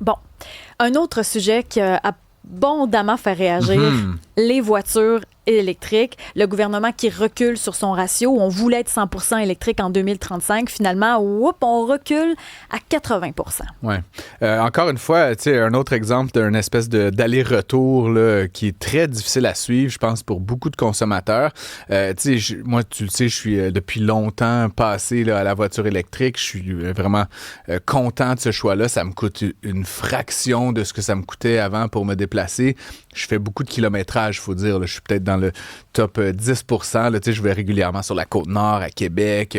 Bon, un autre sujet qui a abondamment fait réagir, les voitures électriques. Le gouvernement qui recule sur son ratio. On voulait être 100% électrique en 2035. Finalement, on recule à 80%. Ouais. Encore une fois, tu sais, un autre exemple d'un espèce d'aller-retour là, qui est très difficile à suivre, je pense, pour beaucoup de consommateurs. Tu sais, moi, tu le sais, je suis depuis longtemps passé là, à la voiture électrique. Je suis vraiment content de ce choix-là. Ça me coûte une fraction de ce que ça me coûtait avant pour me déplacer. Je fais beaucoup de kilométrage, il faut dire. Là. Je suis peut-être dans le top 10%. Là, je vais régulièrement sur la Côte-Nord, à Québec,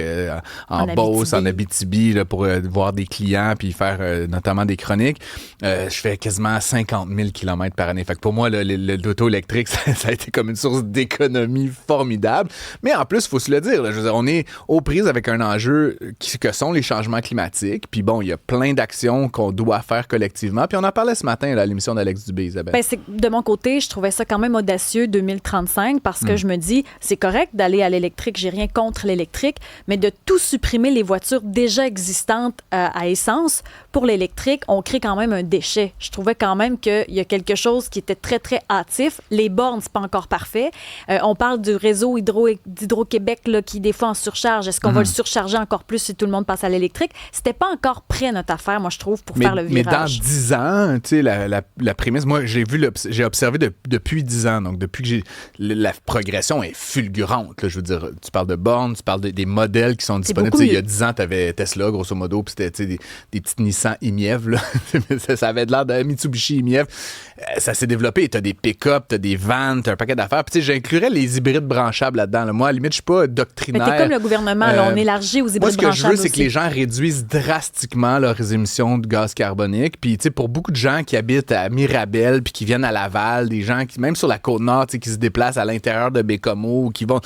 en Beauce, en Abitibi, là, pour voir des clients puis faire notamment des chroniques. Je fais quasiment 50 000 km par année. Fait que pour moi, l'auto électrique, ça a été comme une source d'économie formidable. Mais en plus, il faut se le dire, là, je veux dire, on est aux prises avec un enjeu que sont les changements climatiques. Puis bon, il y a plein d'actions qu'on doit faire collectivement. Puis on en parlait ce matin là, à l'émission d'Alex Dubé, Isabelle. Ben, de mon côté, je trouvais ça quand même audacieux, 2035, parce que je me dis, c'est correct d'aller à l'électrique, j'ai rien contre l'électrique, mais de tout supprimer les voitures déjà existantes à essence, pour l'électrique, on crée quand même un déchet. Je trouvais quand même qu'il y a quelque chose qui était très, très hâtif. Les bornes, c'est pas encore parfait. On parle du réseau d'Hydro-Québec là, qui, des fois, en surcharge. Est-ce qu'on va le surcharger encore plus si tout le monde passe à l'électrique? C'était pas encore prêt, notre affaire, moi, je trouve, pour faire le virage. Mais dans 10 ans, tu sais, la prémisse, moi, j'ai observé depuis 10 ans, donc depuis que la progression est fulgurante. Là, je veux dire, tu parles de bornes, tu parles des modèles qui sont disponibles. Il y a 10 ans, tu avais Tesla, grosso modo, puis c'était des petites Nissan IMIEV. Là. Ça avait de l'air d'un Mitsubishi IMIEV. Ça s'est développé. Tu as des pick-up, tu as des vans, tu as un paquet d'affaires. Puis j'inclurais les hybrides branchables là-dedans. Là. Moi, à la limite, je suis pas doctrinaire. Mais t'es comme le gouvernement, là, on élargit aux hybrides branchables. Moi, ce que je veux, c'est aussi. que les gens réduisent drastiquement leurs émissions de gaz carbonique. Puis, tu sais, pour beaucoup de gens qui habitent à Mirabel puis qui viennent à Laval, des gens qui, même sur la Côte-Nord, qui se déplacent à l'intérieur de Bécomo, qui vont...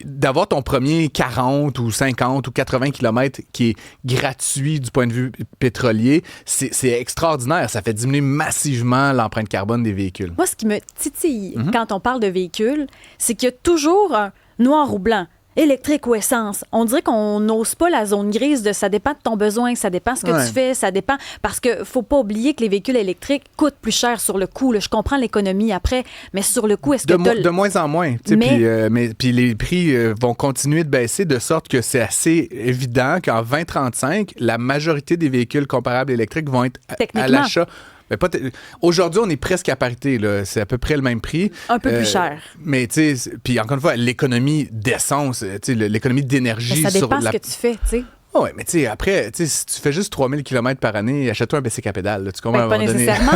D'avoir ton premier 40 ou 50 ou 80 km qui est gratuit du point de vue pétrolier, c'est extraordinaire. Ça fait diminuer massivement l'empreinte carbone des véhicules. Moi, ce qui me titille quand on parle de véhicules, c'est qu'il y a toujours un noir ou blanc. Électrique ou essence. On dirait qu'on n'ose pas la zone grise de ça dépend de ton besoin, ça dépend de ce que tu fais, ça dépend... Parce que faut pas oublier que les véhicules électriques coûtent plus cher sur le coût. Là. Je comprends l'économie après, mais sur le coût, est-ce que de moins en moins. Puis les prix vont continuer de baisser de sorte que c'est assez évident qu'en 2035, la majorité des véhicules comparables électriques vont être à l'achat. Mais aujourd'hui, on est presque à parité. Là. C'est à peu près le même prix. Un peu plus cher. Mais tu sais, puis encore une fois, l'économie d'essence, l'économie d'énergie. Mais ça dépend ce que tu fais, tu sais. Oh oui, mais tu sais, après, si tu fais juste 3000 km par année, achète-toi un bicycle à pédale. Là, tu comprends, pas nécessairement.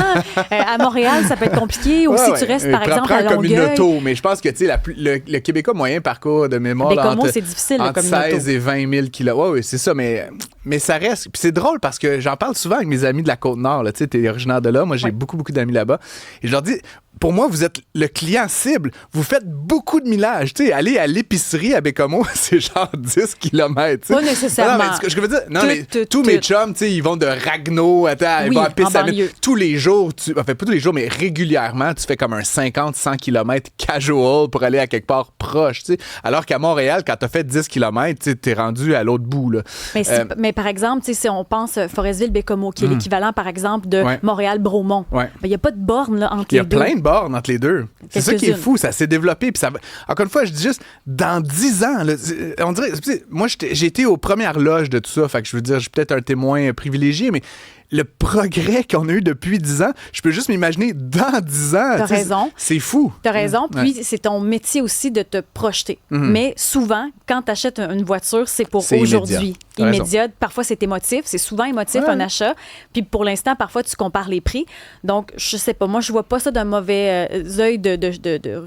À Montréal, ça peut être compliqué. Ou si tu restes, par exemple, à Longueuil. Comme une auto. Mais je pense que le Québécois moyen parcours de mémoire là, c'est difficile, entre 16 et 20 000 km. Oui, c'est ça. Mais ça reste. Puis c'est drôle parce que j'en parle souvent avec mes amis de la Côte-Nord. Tu sais, t'es originaire de là. Moi, j'ai beaucoup d'amis là-bas. Et je leur dis... Pour moi, vous êtes le client cible. Vous faites beaucoup de millage. Tu sais, aller à l'épicerie à Bécomo, c'est genre 10 km. Pas nécessairement. Non, mais ce que je veux dire, tous mes chums, tu sais, ils vont de Ragno, ils vont à Pessamit. Tous les jours, pas tous les jours, mais régulièrement, tu fais comme un 50-100 km casual pour aller à quelque part proche. Tu sais. Alors qu'à Montréal, quand tu as fait 10 km, tu es rendu à l'autre bout. Là. Mais par exemple, si on pense Forestville-Bécomo, qui est l'équivalent, par exemple, de Montréal-Bromont, il n'y a pas de borne là, entre les deux. Il y a plein de bornes entre les deux. C'est ça qui est fou, ça s'est développé. Puis encore une fois, je dis juste, dans 10 ans, là, on dirait, moi, j'ai été aux premières loges de tout ça, fait que je veux dire, je suis peut-être un témoin privilégié, mais le progrès qu'on a eu depuis 10 ans, je peux juste m'imaginer dans 10 ans. T'as raison. C'est fou. T'as raison. Puis, c'est ton métier aussi de te projeter. Mais souvent, quand t'achètes une voiture, c'est pour aujourd'hui. Immédiat. Parfois, c'est émotif. C'est souvent émotif, un achat. Puis, pour l'instant, parfois, tu compares les prix. Donc, je sais pas. Moi, je vois pas ça d'un mauvais œil de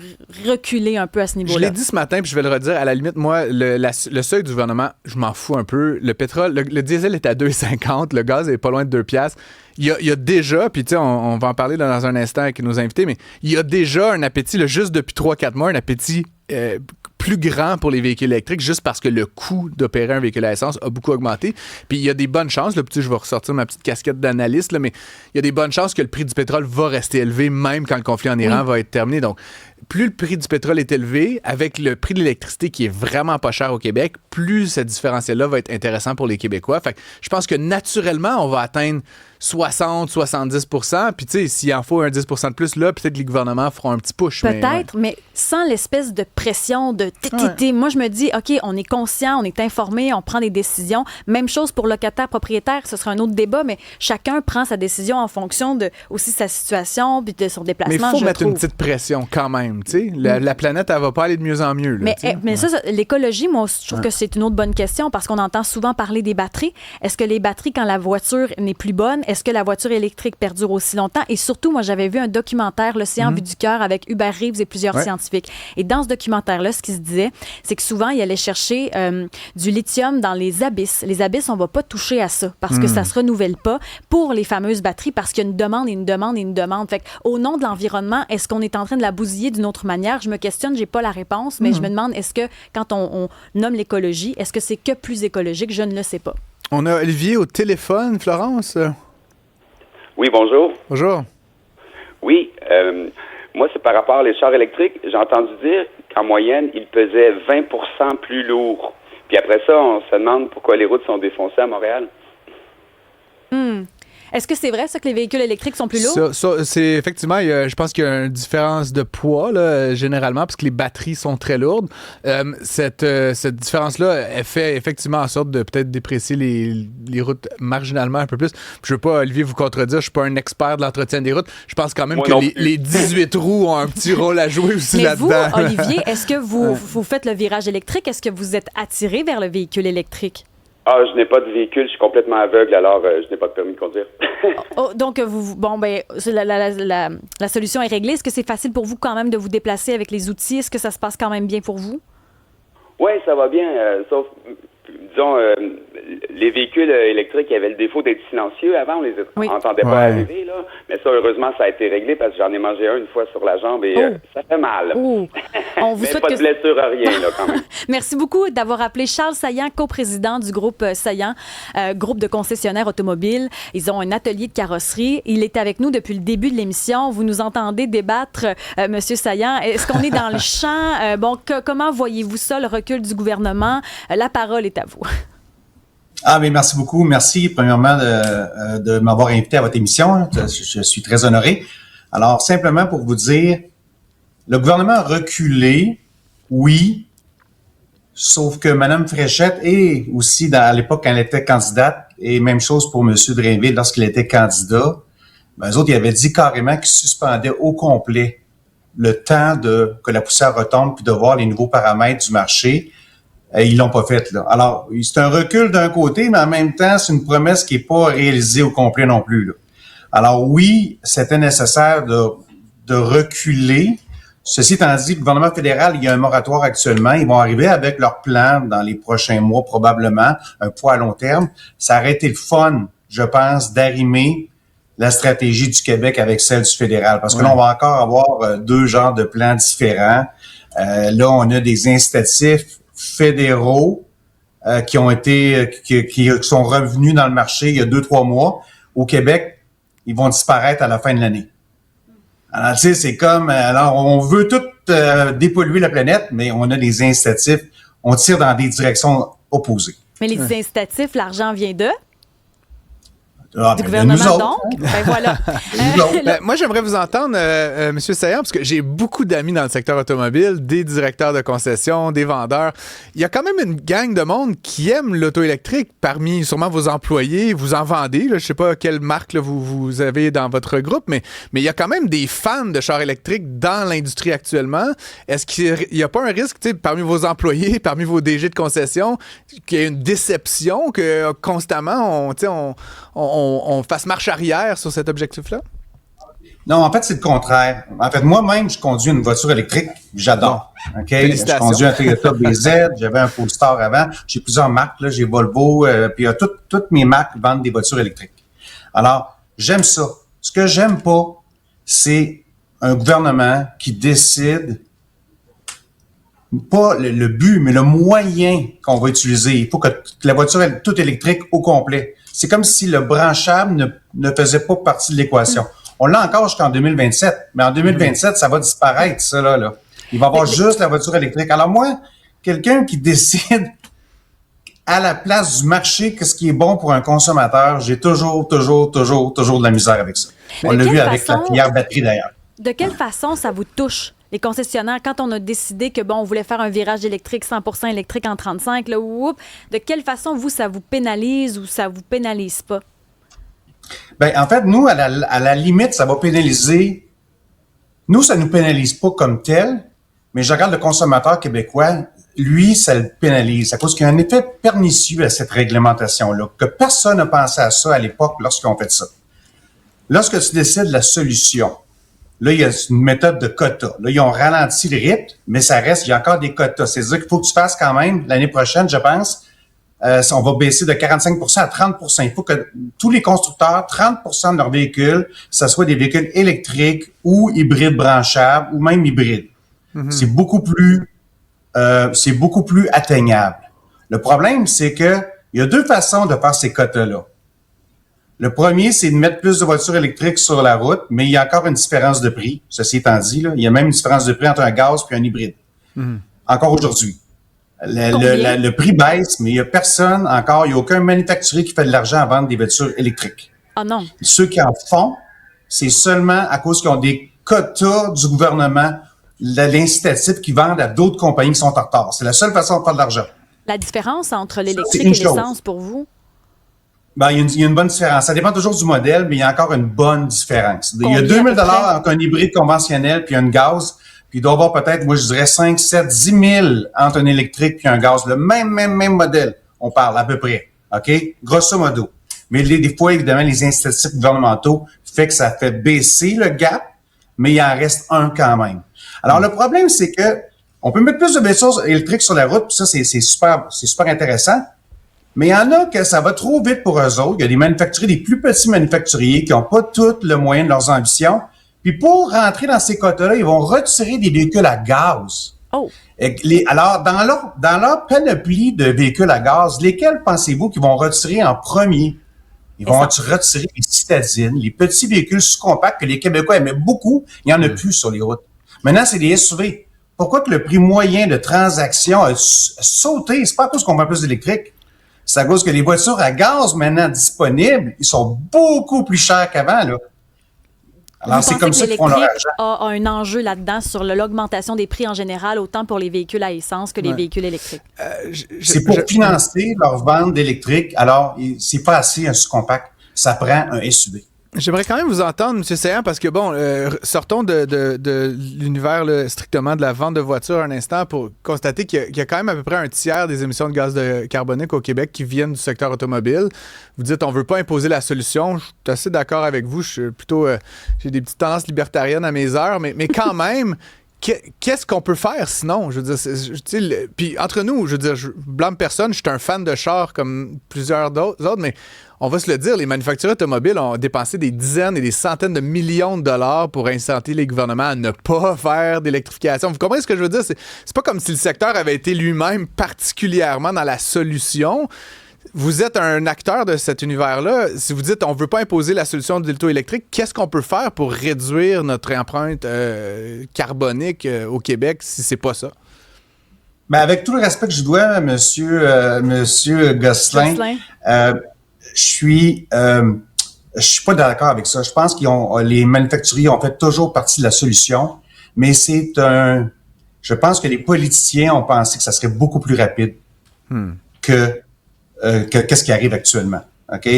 reculer un peu à ce niveau-là. Je l'ai dit ce matin, puis je vais le redire. À la limite, moi, le seuil du gouvernement, je m'en fous un peu. Le pétrole, le diesel est à 2,50. Le gaz est pas loin de 2 piastres. Il y a déjà, puis tu sais, on va en parler là, dans un instant avec nos invités, mais il y a déjà un appétit, là, juste depuis 3-4 mois, un appétit plus grand pour les véhicules électriques, juste parce que le coût d'opérer un véhicule à essence a beaucoup augmenté. Puis il y a des bonnes chances, là, je vais ressortir ma petite casquette d'analyste, là, mais il y a des bonnes chances que le prix du pétrole va rester élevé, même quand le conflit en Iran va être terminé. Donc, plus le prix du pétrole est élevé, avec le prix de l'électricité qui est vraiment pas cher au Québec, plus ce différentiel-là va être intéressant pour les Québécois. Fait que je pense que naturellement, on va atteindre 60-70%. Puis, tu sais, s'il en faut un 10% de plus, là, peut-être que les gouvernements feront un petit push. Peut-être, mais sans l'espèce de pression de tétété. Moi, je me dis, OK, on est conscient, on est informé, on prend des décisions. Même chose pour locataire, propriétaire, ce sera un autre débat, mais chacun prend sa décision en fonction de aussi sa situation puis de son déplacement. Mais il faut mettre une petite pression quand même, tu sais. La planète, elle va pas aller de mieux en mieux. Là, mais ça, l'écologie, moi, je trouve que c'est une autre bonne question parce qu'on entend souvent parler des batteries. Est-ce que les batteries, quand la voiture n'est plus bonne, est-ce que la voiture électrique perdure aussi longtemps? Et surtout, moi, j'avais vu un documentaire, L'Océan vu du cœur, avec Hubert Reeves et plusieurs scientifiques. Et dans ce documentaire-là, ce qui se disait, c'est que souvent, ils allaient chercher du lithium dans les abysses. Les abysses, on va pas toucher à ça parce que ça se renouvelle pas pour les fameuses batteries parce qu'il y a une demande et une demande et une demande. Fait au nom de l'environnement, est-ce qu'on est en train de la bousiller d'une autre manière? Je me questionne, j'ai pas la réponse, mais je me demande, est-ce que quand on nomme l'écologie, est-ce que c'est que plus écologique? Je ne le sais pas. On a Olivier au téléphone, Florence. Oui, bonjour. Bonjour. Oui, moi, c'est par rapport aux chars électriques. J'ai entendu dire qu'en moyenne, ils pesaient 20% plus lourds. Puis après ça, on se demande pourquoi les routes sont défoncées à Montréal. Est-ce que c'est vrai, ça, que les véhicules électriques sont plus lourds? Ça, c'est effectivement, je pense qu'il y a une différence de poids, là, généralement, parce que les batteries sont très lourdes. Cette différence-là, elle fait effectivement en sorte de peut-être déprécier les routes marginalement un peu plus. Je veux pas, Olivier, vous contredire, je suis pas un expert de l'entretien des routes. Je pense quand même que les 18 roues ont un petit rôle à jouer aussi là-dedans. Mais vous, Olivier, est-ce que vous faites le virage électrique? Est-ce que vous êtes attiré vers le véhicule électrique? Ah, je n'ai pas de véhicule, je suis complètement aveugle, alors je n'ai pas de permis de conduire. Donc, la solution est réglée. Est-ce que c'est facile pour vous quand même de vous déplacer avec les outils? Est-ce que ça se passe quand même bien pour vous? Oui, ça va bien, sauf, disons, les véhicules électriques avaient le défaut d'être silencieux avant, on les entendait pas arriver, là. Mais ça, heureusement, ça a été réglé parce que j'en ai mangé une fois sur la jambe et ça fait mal. On vous souhaite pas de blessure à rien, là, quand même. Merci beaucoup d'avoir appelé Charles Saillant, coprésident du groupe Saillant, groupe de concessionnaires automobiles. Ils ont un atelier de carrosserie. Il est avec nous depuis le début de l'émission. Vous nous entendez débattre, Monsieur Saillant. Est-ce qu'on est dans le champ? Comment voyez-vous ça, le recul du gouvernement? La parole est à vous. Ah, mais merci beaucoup. Merci, premièrement, de m'avoir invité à votre émission. Je suis très honoré. Alors, simplement pour vous dire, le gouvernement a reculé, oui, sauf que Mme Fréchette et aussi, à l'époque, quand elle était candidate, et même chose pour M. Drainville lorsqu'il était candidat, eux autres, ils avaient dit carrément qu'ils suspendaient au complet le temps que la poussière retombe puis de voir les nouveaux paramètres du marché. Ils l'ont pas fait, là. Alors, c'est un recul d'un côté, mais en même temps, c'est une promesse qui est pas réalisée au complet non plus, là. Alors oui, c'était nécessaire de reculer. Ceci étant dit, le gouvernement fédéral, il y a un moratoire actuellement. Ils vont arriver avec leur plan dans les prochains mois, probablement, un poids à long terme. Ça aurait été le fun, je pense, d'arrimer la stratégie du Québec avec celle du fédéral. Parce que là, on va encore avoir deux genres de plans différents. Là, on a des incitatifs fédéraux qui ont été qui sont revenus dans le marché il y a 2-3 mois. Au Québec, ils vont disparaître à la fin de l'année. Alors, tu sais, c'est comme... Alors, on veut tout dépolluer la planète, mais on a des incitatifs. On tire dans des directions opposées. Mais les incitatifs, l'argent vient d'eux? Du gouvernement, donc? Ben voilà. Moi, j'aimerais vous entendre, M. Saillant, parce que j'ai beaucoup d'amis dans le secteur automobile, des directeurs de concession, des vendeurs. Il y a quand même une gang de monde qui aime l'auto électrique parmi sûrement vos employés. Vous en vendez, là, je ne sais pas quelle marque là, vous avez dans votre groupe, mais il y a quand même des fans de chars électriques dans l'industrie actuellement. Est-ce qu'il n'y a pas un risque, parmi vos employés, parmi vos DG de concession, qu'il y ait une déception, que constamment, on fasse marche arrière sur cet objectif-là? Non, en fait, c'est le contraire. En fait, moi-même, je conduis une voiture électrique. J'adore. OK? Je conduis un Toyota BZ. J'avais un Polestar avant. J'ai plusieurs marques. Là. J'ai Volvo. Puis toutes mes marques vendent des voitures électriques. Alors, j'aime ça. Ce que j'aime pas, c'est un gouvernement qui décide pas le but, mais le moyen qu'on va utiliser. Il faut que la voiture est toute électrique au complet. C'est comme si le branchable ne faisait pas partie de l'équation. On l'a encore jusqu'en 2027, mais en 2027, ça va disparaître, ça, là. Il va y avoir juste la voiture électrique. Alors moi, quelqu'un qui décide à la place du marché, qu'est-ce qui est bon pour un consommateur, j'ai toujours de la misère avec ça. On l'a vu avec la filière batterie d'ailleurs. De quelle façon ça vous touche, les concessionnaires, quand on a décidé que, on voulait faire un virage électrique 100% électrique en 35, là, de quelle façon, vous, ça vous pénalise ou ça vous pénalise pas? Ben, en fait, nous, à la limite, ça va pénaliser. Nous, ça nous pénalise pas comme tel, mais je regarde le consommateur québécois, lui, ça le pénalise à cause qu'il y a un effet pernicieux à cette réglementation-là, que personne n'a pensé à ça à l'époque lorsqu'on fait ça. Lorsque tu décides la solution, là, il y a une méthode de quota. Là, ils ont ralenti le rythme, mais ça reste, il y a encore des quotas. C'est-à-dire qu'il faut que tu fasses quand même, l'année prochaine, je pense, on va baisser de 45% à 30%. Il faut que tous les constructeurs, 30% de leurs véhicules, ça soit des véhicules électriques ou hybrides branchables ou même hybrides. Mm-hmm. C'est beaucoup plus atteignable. Le problème, c'est que il y a deux façons de faire ces quotas-là. Le premier, c'est de mettre plus de voitures électriques sur la route, mais il y a encore une différence de prix. Ceci étant dit, là, il y a même une différence de prix entre un gaz et un hybride. Mm-hmm. Encore aujourd'hui. Le prix baisse, mais il y a personne encore, il n'y a aucun manufacturier qui fait de l'argent à vendre des voitures électriques. Ah non. Ceux qui en font, c'est seulement à cause qu'ils ont des quotas du gouvernement, l'incitatif qui vendent à d'autres compagnies qui sont en retard. C'est la seule façon de faire de l'argent. La différence entre l'électrique et l'essence pour vous? Ben, il y a une bonne différence. Ça dépend toujours du modèle, mais il y a encore une bonne différence. Il y a 2 000 $ entre un hybride conventionnel puis un gaz. Puis il doit y avoir peut-être, moi, je dirais 5, 7, 10 000 entre un électrique puis un gaz. Le même modèle, on parle à peu près. OK? Grosso modo. Mais des fois, évidemment, les incitatifs gouvernementaux fait que ça fait baisser le gap, mais il en reste un quand même. Alors, le problème, c'est que on peut mettre plus de voitures électriques sur la route, puis ça, c'est super intéressant. Mais il y en a que ça va trop vite pour eux autres. Il y a des manufacturiers, des plus petits manufacturiers qui n'ont pas tout le moyen de leurs ambitions. Puis pour rentrer dans ces quotas-là, ils vont retirer des véhicules à gaz. Oh. Alors, dans leur panoplie de véhicules à gaz, lesquels pensez-vous qu'ils vont retirer en premier? Ils vont retirer les citadines, les petits véhicules sous-compacts que les Québécois aimaient beaucoup. Il n'y en a plus sur les routes. Maintenant, c'est des SUV. Pourquoi que le prix moyen de transaction a sauté? C'est pas à cause qu'on vend plus d'électrique. C'est à cause que les voitures à gaz maintenant disponibles, ils sont beaucoup plus chers qu'avant, là. Alors, c'est comme ça qu'ils font leur argent. A un enjeu là-dedans sur l'augmentation des prix en général, autant pour les véhicules à essence que les véhicules électriques. C'est pour financer leur vente d'électrique. Alors, c'est pas assez un sous-compact. Ça prend un SUV. J'aimerais quand même vous entendre, M. Saillant, parce que, sortons de l'univers strictement de la vente de voitures un instant pour constater qu'il y a quand même à peu près un tiers des émissions de gaz carbonique au Québec qui viennent du secteur automobile. Vous dites, on veut pas imposer la solution. Je suis assez d'accord avec vous. Je suis plutôt... j'ai des petites tendances libertariennes à mes heures, mais quand même... Qu'est-ce qu'on peut faire sinon? Je veux dire, puis entre nous, je veux dire, je blâme personne, je suis un fan de char comme plusieurs autres, mais on va se le dire, les manufacturiers automobiles ont dépensé des dizaines et des centaines de millions de dollars pour inciter les gouvernements à ne pas faire d'électrification. Vous comprenez ce que je veux dire? C'est pas comme si le secteur avait été lui-même particulièrement dans la solution. Vous êtes un acteur de cet univers-là. Si vous dites on ne veut pas imposer la solution de l'auto électrique, qu'est-ce qu'on peut faire pour réduire notre empreinte carbonique au Québec si c'est pas ça? Ben avec tout le respect que je dois à Monsieur Gosselin, je suis pas d'accord avec ça. Je pense les manufacturiers ont fait toujours partie de la solution, mais je pense que les politiciens ont pensé que ça serait beaucoup plus rapide que qu'est-ce qui arrive actuellement. OK?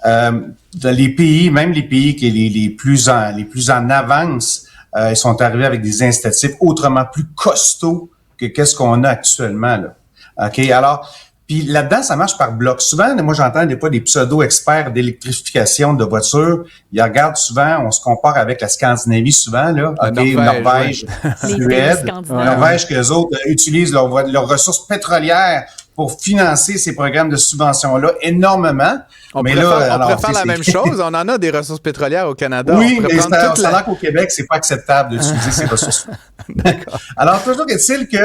Dans les pays, même les pays qui les plus en avance, ils sont arrivés avec des incitatifs autrement plus costauds que qu'est-ce qu'on a actuellement, là. OK? Alors, puis là-dedans, ça marche par bloc. Souvent, moi, j'entends des fois des pseudo-experts d'électrification de voitures. Ils regardent souvent, on se compare avec la Scandinavie souvent, là. OK, Norvège, Suède. Norvège, qu'eux autres utilisent leurs ressources pétrolières pour financer ces programmes de subvention-là énormément. On pourrait faire la même chose. On en a des ressources pétrolières au Canada. Oui, mais ça a l'air qu'au Québec, c'est pas acceptable d'utiliser ces ressources. D'accord. Alors, toujours est-il que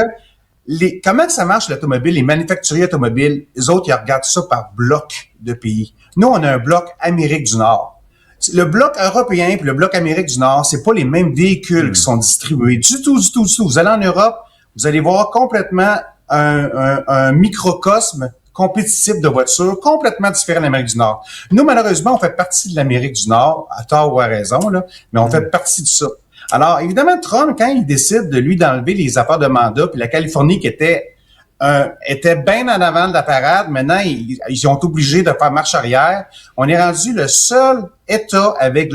comment ça marche l'automobile, les manufacturiers automobiles, les autres, ils regardent ça par bloc de pays. Nous, on a un bloc Amérique du Nord. Le bloc européen et le bloc Amérique du Nord, c'est pas les mêmes véhicules qui sont distribués. Du tout. Vous allez en Europe, vous allez voir complètement un microcosme compétitif de voitures complètement différent de l'Amérique du Nord. Nous, malheureusement, on fait partie de l'Amérique du Nord, à tort ou à raison, là, mais on fait partie de ça. Alors, évidemment, Trump, quand il décide de lui d'enlever les affaires de mandat, puis la Californie qui était bien en avant de la parade, maintenant, ils ont été obligés de faire marche arrière. On est rendu le seul État avec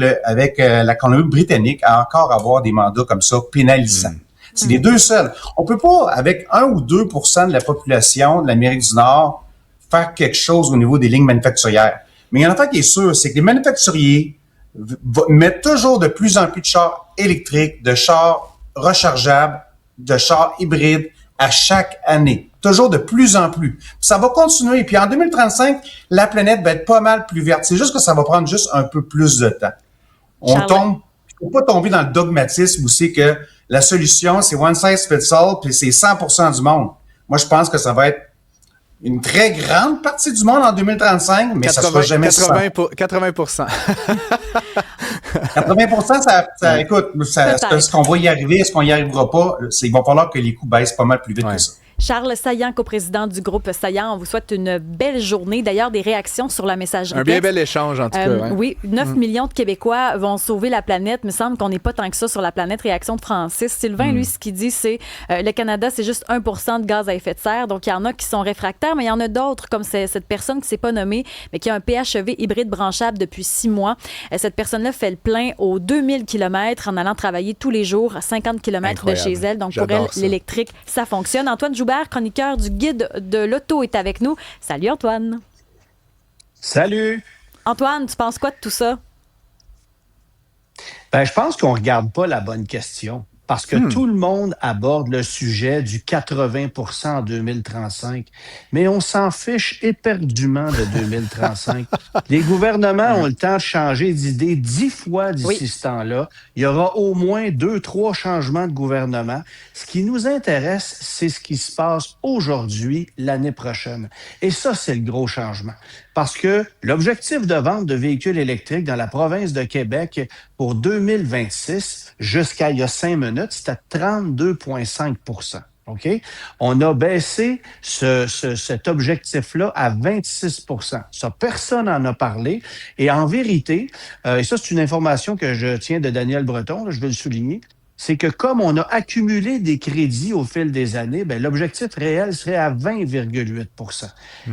la Colombie-Britannique à encore avoir des mandats comme ça pénalisants. C'est les deux seuls. On peut pas, avec 1 ou 2 % de la population de l'Amérique du Nord, faire quelque chose au niveau des lignes manufacturières. Mais il y en a un qui est sûr, c'est que les manufacturiers mettent toujours de plus en plus de chars électriques, de chars rechargeables, de chars hybrides à chaque année. Toujours de plus en plus. Ça va continuer. Puis en 2035, la planète va être pas mal plus verte. C'est juste que ça va prendre juste un peu plus de temps. Il faut pas tomber dans le dogmatisme où c'est que la solution, c'est one size fits all, puis c'est 100% du monde. Moi, je pense que ça va être une très grande partie du monde en 2035, mais ça sera jamais 80%. 80%, écoute, est-ce qu'on va y arriver, est-ce qu'on y arrivera pas? Il va falloir que les coûts baissent pas mal plus vite que ça. Charles Saillant, coprésident du groupe Saillant, on vous souhaite une belle journée. D'ailleurs, des réactions sur la messagerie. Un bien bel échange, en tout cas. Ouais. Oui, 9 millions de Québécois vont sauver la planète. Il me semble qu'on n'est pas tant que ça sur la planète. Réaction de Francis. Sylvain, lui, ce qu'il dit, c'est le Canada, c'est juste 1% de gaz à effet de serre. Donc, il y en a qui sont réfractaires, mais il y en a d'autres, comme cette personne qui ne s'est pas nommée, mais qui a un PHEV hybride branchable depuis 6 mois. Cette personne-là fait le plein aux 2000 km en allant travailler tous les jours à 50 km de chez elle. Donc, pour elle, l'électrique, ça fonctionne. Antoine Joubert, chroniqueur du Guide de l'auto, est avec nous. Salut Antoine. Salut. Antoine, tu penses quoi de tout ça? Je pense qu'on ne regarde pas la bonne question. Parce que tout le monde aborde le sujet du 80% en 2035. Mais on s'en fiche éperdument de 2035. Les gouvernements ont le temps de changer d'idée 10 fois d'ici ce temps-là. Il y aura au moins 2-3 changements de gouvernement. Ce qui nous intéresse, c'est ce qui se passe aujourd'hui, l'année prochaine. Et ça, c'est le gros changement. Parce que l'objectif de vente de véhicules électriques dans la province de Québec pour 2026, jusqu'à il y a 5 minutes, c'était 32,5 %. OK? On a baissé cet objectif-là à 26 %. Ça, personne n'en a parlé. Et en vérité, et ça, c'est une information que je tiens de Daniel Breton, là, je veux le souligner, c'est que comme on a accumulé des crédits au fil des années, l'objectif réel serait à 20,8 %.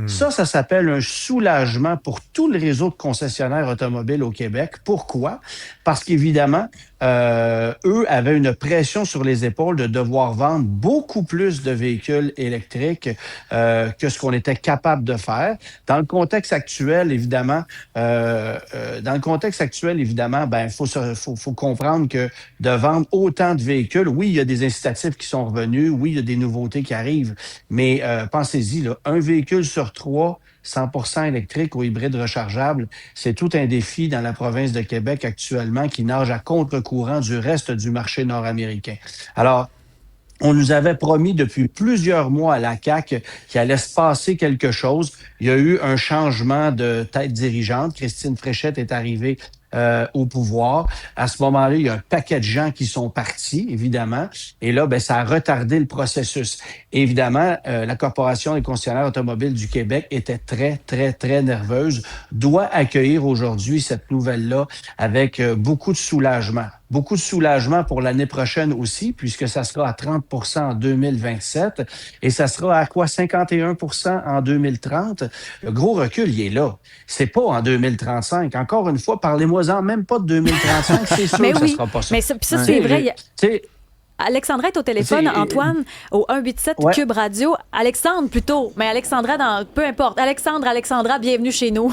Ça s'appelle un soulagement pour tout le réseau de concessionnaires automobiles au Québec. Pourquoi? Parce qu'évidemment, eux avaient une pression sur les épaules de devoir vendre beaucoup plus de véhicules électriques que ce qu'on était capable de faire. Dans le contexte actuel, évidemment, faut comprendre que de vendre autant de véhicules, oui, il y a des incitatifs qui sont revenus, oui, il y a des nouveautés qui arrivent, mais pensez-y, là, un véhicule sur 3, 100% électrique ou hybride rechargeable, c'est tout un défi dans la province de Québec actuellement qui nage à contre-courant du reste du marché nord-américain. Alors, on nous avait promis depuis plusieurs mois à la CAQ qu'il allait se passer quelque chose. Il y a eu un changement de tête dirigeante. Christine Fréchette est arrivée au pouvoir. À ce moment-là, il y a un paquet de gens qui sont partis, évidemment. Et là, ça a retardé le processus. Évidemment, la Corporation des concessionnaires automobiles du Québec était très, très, très nerveuse, doit accueillir aujourd'hui cette nouvelle-là avec beaucoup de soulagement. Beaucoup de soulagement pour l'année prochaine aussi, puisque ça sera à 30 % en 2027 et ça sera à quoi? 51 % en 2030. Le gros recul, il est là. C'est pas en 2035. Encore une fois, parlez-moi-en même pas de 2035. C'est sûr que ça sera pas ça. Mais ça, c'est vrai. Alexandra est au téléphone, Antoine, au 187 Cube Radio. Alexandre, plutôt. Mais Alexandra, peu importe. Alexandra, bienvenue chez nous.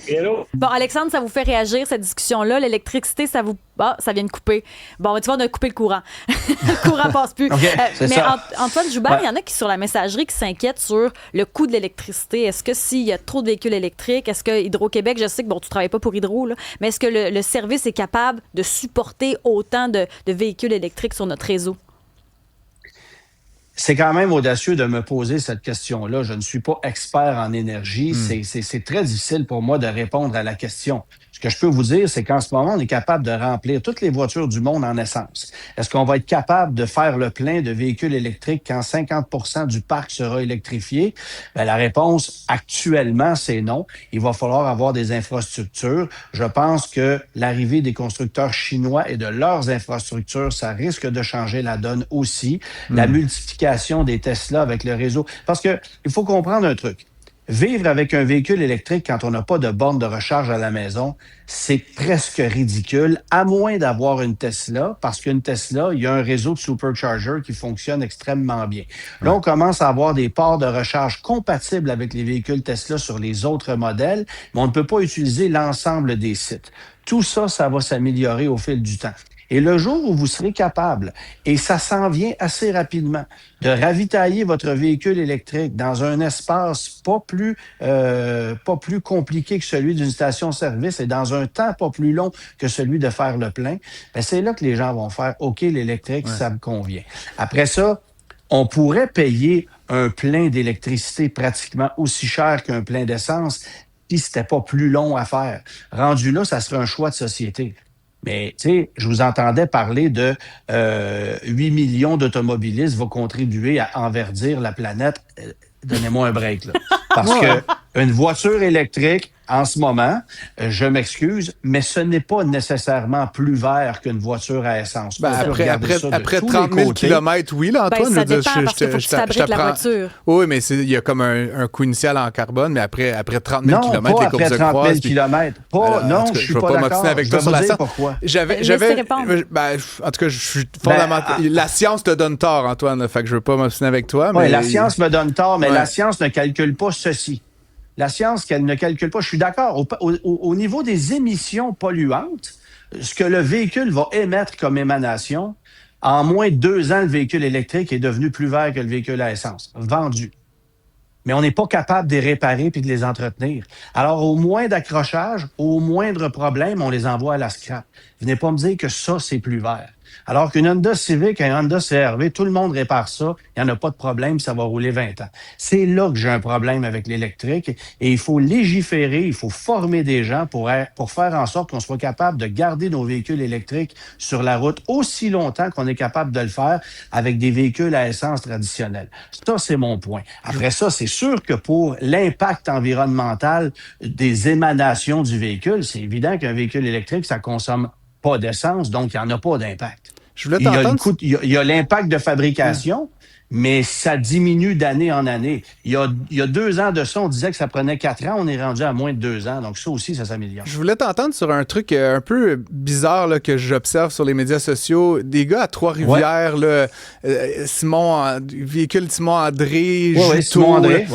Hello. Bon, Alexandre, ça vous fait réagir, cette discussion-là? L'électricité, ça vous... Ah, ça vient de couper. Bon, tu vois, on a coupé le courant. Le courant passe plus. Mais Antoine Joubert, il y en a qui, sur la messagerie, qui s'inquiètent sur le coût de l'électricité. Est-ce que s'il y a trop de véhicules électriques, est-ce que Hydro-Québec, je sais que, tu ne travailles pas pour Hydro, là, mais est-ce que le service est capable de supporter autant de véhicules électriques sur notre réseau? C'est quand même audacieux de me poser cette question-là. Je ne suis pas expert en énergie. C'est très difficile pour moi de répondre à la question. Ce que je peux vous dire, c'est qu'en ce moment, on est capable de remplir toutes les voitures du monde en essence. Est-ce qu'on va être capable de faire le plein de véhicules électriques quand 50% du parc sera électrifié? Bien, la réponse actuellement, c'est non. Il va falloir avoir des infrastructures. Je pense que l'arrivée des constructeurs chinois et de leurs infrastructures, ça risque de changer la donne aussi. La multiplication des Tesla avec le réseau. Parce que il faut comprendre un truc. Vivre avec un véhicule électrique quand on n'a pas de borne de recharge à la maison, c'est presque ridicule, à moins d'avoir une Tesla, parce qu'une Tesla, il y a un réseau de supercharger qui fonctionne extrêmement bien. Là, on commence à avoir des ports de recharge compatibles avec les véhicules Tesla sur les autres modèles, mais on ne peut pas utiliser l'ensemble des sites. Tout ça, ça va s'améliorer au fil du temps. Et le jour où vous serez capable, et ça s'en vient assez rapidement, de ravitailler votre véhicule électrique dans un espace pas plus compliqué que celui d'une station-service et dans un temps pas plus long que celui de faire le plein, bien, c'est là que les gens vont faire « OK, l'électrique, ça me convient ». Après ça, on pourrait payer un plein d'électricité pratiquement aussi cher qu'un plein d'essence si c'était pas plus long à faire. Rendu là, ça serait un choix de société. Mais, tu sais, je vous entendais parler de 8 millions d'automobilistes vont contribuer à enverdir la planète. Donnez-moi un break, là. Parce que une voiture électrique, en ce moment, je m'excuse, mais ce n'est pas nécessairement plus vert qu'une voiture à essence. Ben, après 30 000 km, oui, là, Antoine. Ça dépend parce qu'il faut que tu fabriques la voiture. Oui, mais il y a comme un coût initial en carbone, mais après 30 000 km, les courbes se croisent. Non, pas après 30 000 km. Non, je suis pas d'accord. Avec toi sur la science. Pourquoi? En tout cas, je suis fondamental. La science te donne tort, Antoine, fait que je veux pas m'obstiner avec toi. Oui, la science me donne tort, mais la science ne calcule pas ceci. La science, qu'elle ne calcule pas, je suis d'accord. Au niveau des émissions polluantes, ce que le véhicule va émettre comme émanation, en moins de 2 ans, le véhicule électrique est devenu plus vert que le véhicule à essence. Vendu. Mais on n'est pas capable de les réparer puis de les entretenir. Alors, au moins d'accrochage, au moindre problème, on les envoie à la scrap. Venez pas me dire que ça, c'est plus vert. Alors qu'une Honda Civic, un Honda CR-V, tout le monde répare ça, il n'y en a pas de problème, ça va rouler 20 ans. C'est là que j'ai un problème avec l'électrique et il faut légiférer, il faut former des gens pour faire en sorte qu'on soit capable de garder nos véhicules électriques sur la route aussi longtemps qu'on est capable de le faire avec des véhicules à essence traditionnels. Ça, c'est mon point. Après ça, c'est sûr que pour l'impact environnemental des émanations du véhicule, c'est évident qu'un véhicule électrique, ça consomme pas d'essence, donc il n'y en a pas d'impact. Il y a l'impact de fabrication, mais ça diminue d'année en année. Il y a 2 ans de ça, on disait que ça prenait 4 ans, on est rendu à moins de 2 ans, donc ça aussi, ça s'améliore. Je voulais t'entendre sur un truc un peu bizarre là, que j'observe sur les médias sociaux. Des gars à Trois-Rivières, véhicule Simon-André, Simon-André,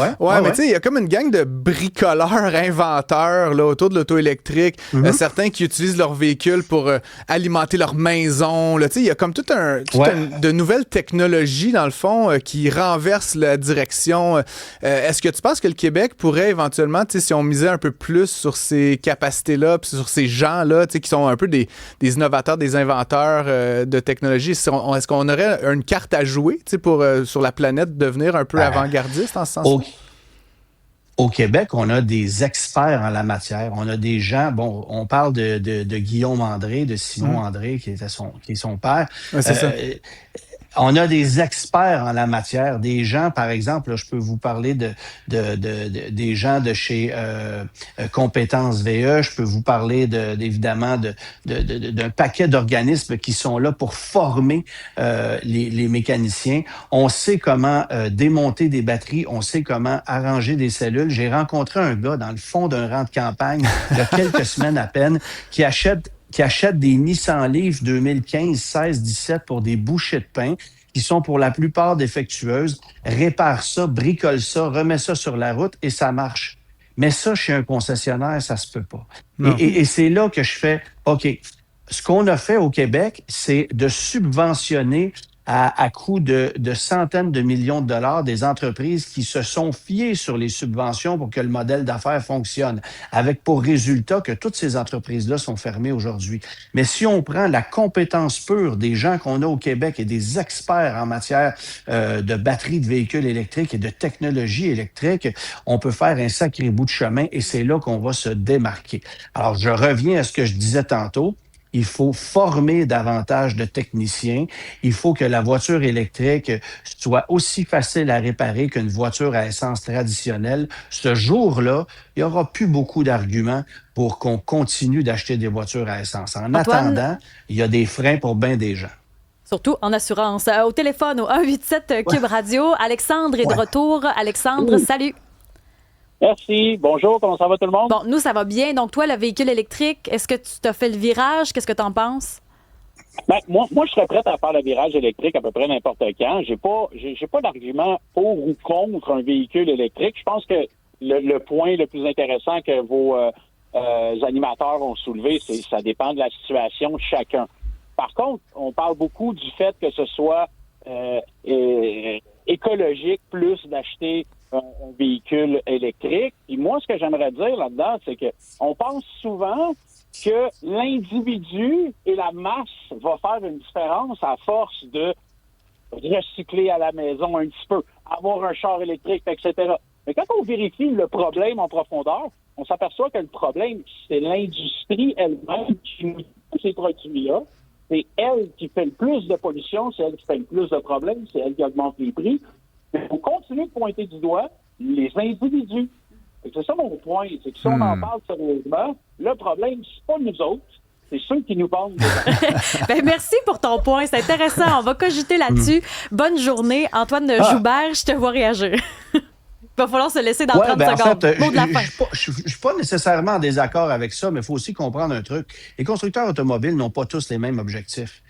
mais tu sais, il y a comme une gang de bricoleurs, inventeurs là, autour de l'auto électrique. Certains qui utilisent leur véhicule pour alimenter leur maison. Tu sais, il y a comme de nouvelles technologies, dans le fond, qui renverse la direction. Est-ce que tu penses que le Québec pourrait éventuellement, si on misait un peu plus sur ces capacités-là, puis sur ces gens-là, qui sont un peu des innovateurs, des inventeurs de technologie, est-ce qu'on aurait une carte à jouer pour, sur la planète, devenir un peu avant-gardiste en ce sens-là? Au Québec, on a des experts en la matière. On a des gens, on parle de Guillaume André, de Simon André, qui est son père. Ouais, c'est ça. On a des experts en la matière, des gens, par exemple, là, je peux vous parler des gens de chez Compétences VE, je peux vous parler évidemment d'un paquet d'organismes qui sont là pour former les mécaniciens. On sait comment démonter des batteries, on sait comment arranger des cellules. J'ai rencontré un gars dans le fond d'un rang de campagne il y a quelques semaines à peine qui achète des Nissan Leaf 2015, 16, 17 pour des bouchées de pain qui sont pour la plupart défectueuses, répare ça, bricole ça, remet ça sur la route et ça marche. Mais ça, chez un concessionnaire, ça se peut pas. Et c'est là que je fais, OK, ce qu'on a fait au Québec, c'est de subventionner à coût de centaines de millions de dollars des entreprises qui se sont fiées sur les subventions pour que le modèle d'affaires fonctionne, avec pour résultat que toutes ces entreprises-là sont fermées aujourd'hui. Mais si on prend la compétence pure des gens qu'on a au Québec et des experts en matière de batteries de véhicules électriques et de technologie électrique, on peut faire un sacré bout de chemin et c'est là qu'on va se démarquer. Alors, je reviens à ce que je disais tantôt. Il faut former davantage de techniciens. Il faut que la voiture électrique soit aussi facile à réparer qu'une voiture à essence traditionnelle. Ce jour-là, il n'y aura plus beaucoup d'arguments pour qu'on continue d'acheter des voitures à essence. En Antoine, attendant, il y a des freins pour bien des gens. surtout en assurance. Au téléphone, au 187 Cube Radio, Alexandre est de retour. Alexandre, salut. Merci. Bonjour. Comment ça va tout le monde? Bon, nous, ça va bien. Donc, toi, le véhicule électrique, est-ce que tu t'as fait le virage? Qu'est-ce que tu en penses? Ben, moi, je serais prêt à faire le virage électrique à peu près n'importe quand. J'ai pas d'argument pour ou contre un véhicule électrique. Je pense que le point le plus intéressant que vos animateurs ont soulevé, c'est que ça dépend de la situation de chacun. Par contre, on parle beaucoup du fait que ce soit écologique plus d'acheter un véhicule électrique. Puis moi, ce que j'aimerais dire là-dedans, c'est que on pense souvent que l'individu et la masse va faire une différence à force de recycler à la maison un petit peu, avoir un char électrique, etc. Mais quand on vérifie le problème en profondeur, on s'aperçoit que le problème, c'est l'industrie elle-même qui nous donne ces produits-là. C'est elle qui fait le plus de pollution, c'est elle qui fait le plus de problèmes, c'est elle qui augmente les prix. Mais on continue de pointer du doigt les individus. C'est ça mon point, c'est que si on en parle sérieusement, le problème, c'est pas nous autres, c'est ceux qui nous parlent. Ben, merci pour ton point, c'est intéressant. On va cogiter là-dessus. Bonne journée. Antoine Joubert, je te vois réagir. Il va falloir se laisser dans 30 secondes. En fait, Mot de la fin. je ne suis pas nécessairement en désaccord avec ça, mais il faut aussi comprendre un truc. Les constructeurs automobiles n'ont pas tous les mêmes objectifs.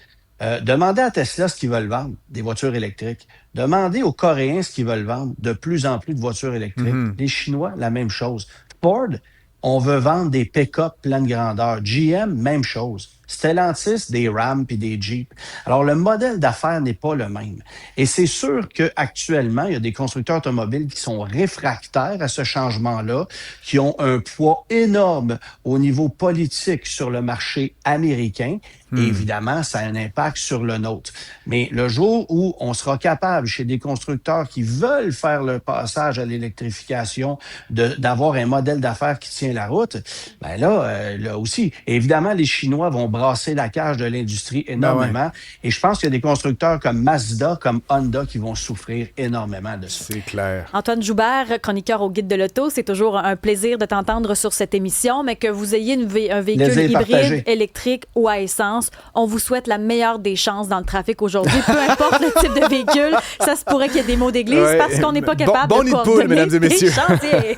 Demandez à Tesla ce qu'ils veulent vendre, des voitures électriques. Demandez aux Coréens ce qu'ils veulent vendre, de plus en plus de voitures électriques. Les Chinois, la même chose. Ford, on veut vendre des pick-up pleine grandeur. GM, même chose. Stellantis, des Ram puis des Jeep. Alors, le modèle d'affaires n'est pas le même. Et c'est sûr qu'actuellement, il y a des constructeurs automobiles qui sont réfractaires à ce changement-là, qui ont un poids énorme au niveau politique sur le marché américain. Et évidemment, ça a un impact sur le nôtre. Mais le jour où on sera capable, chez des constructeurs qui veulent faire le passage à l'électrification, d'avoir un modèle d'affaires qui tient la route, ben là aussi, évidemment, les Chinois vont brasser la cage de l'industrie énormément. Et je pense qu'il y a des constructeurs comme Mazda, comme Honda qui vont souffrir énormément de ça. C'est clair. Antoine Joubert, chroniqueur au Guide de l'Auto, c'est toujours un plaisir de t'entendre sur cette émission, mais que vous ayez un véhicule hybride, électrique ou à essence, on vous souhaite la meilleure des chances dans le trafic aujourd'hui. Peu importe le type de véhicule, ça se pourrait qu'il y ait des mots d'église parce qu'on n'est pas capable de coordonner mesdames et messieurs. les chantiers.